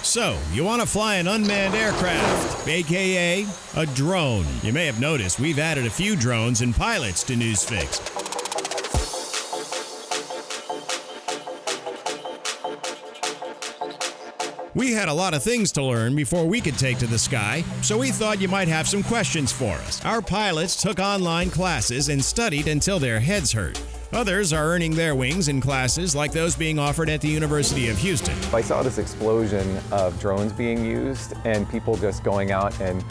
So, you want to fly an unmanned aircraft, aka a drone. You may have noticed we've added a few drones and pilots to Newsfix. We had a lot of things to learn before we could take to the sky, so we thought you might have some questions for us. Our pilots took online classes and studied until their heads hurt. Others are earning their wings in classes like those being offered at the University of Houston. I saw this explosion of drones being used and people just going out and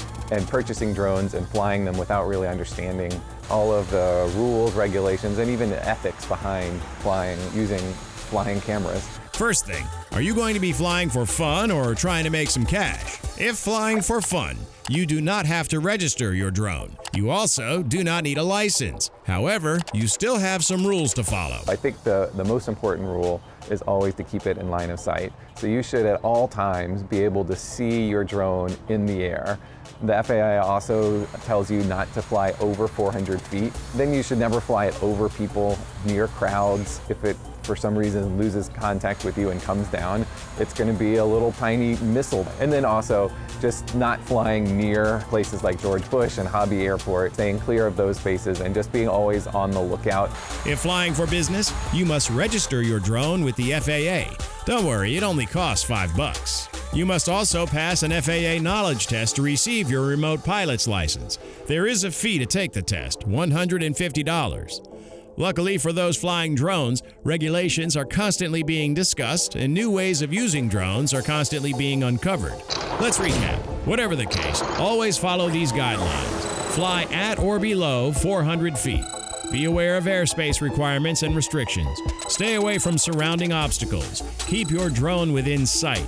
purchasing drones and flying them without really understanding all of the rules, regulations, and even the ethics behind flying using flying cameras. First thing, are you going to be flying for fun or trying to make some cash? If flying for fun, you do not have to register your drone. You also do not need a license. However, you still have some rules to follow. I think the most important rule is always to keep it in line of sight. So you should at all times be able to see your drone in the air. The FAA also tells you not to fly over 400 feet. Then you should never fly it over people, near crowds. If it for some reason loses contact with you and comes down, it's going to be a little tiny missile. And then also just not flying near places like George Bush and Hobby Airport, staying clear of those spaces and just being always on the lookout. If flying for business, you must register your drone with the FAA. Don't worry, it only costs $5. You must also pass an FAA knowledge test to receive your remote pilot's license. There is a fee to take the test, $150. Luckily for those flying drones, regulations are constantly being discussed and new ways of using drones are constantly being uncovered. Let's recap. Whatever the case, always follow these guidelines. Fly at or below 400 feet. Be aware of airspace requirements and restrictions. Stay away from surrounding obstacles. Keep your drone within sight.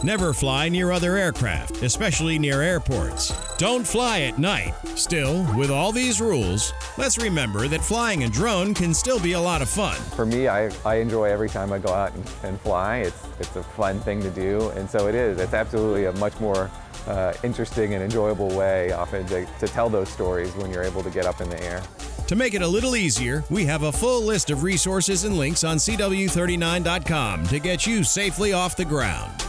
Never fly near other aircraft, especially near airports. Don't fly at night. Still, with all these rules, let's remember that flying a drone can still be a lot of fun. For me, I enjoy every time I go out and fly. It's a fun thing to do, and so it is. It's absolutely a much more interesting and enjoyable way often to tell those stories when you're able to get up in the air. To make it a little easier, we have a full list of resources and links on CW39.com to get you safely off the ground.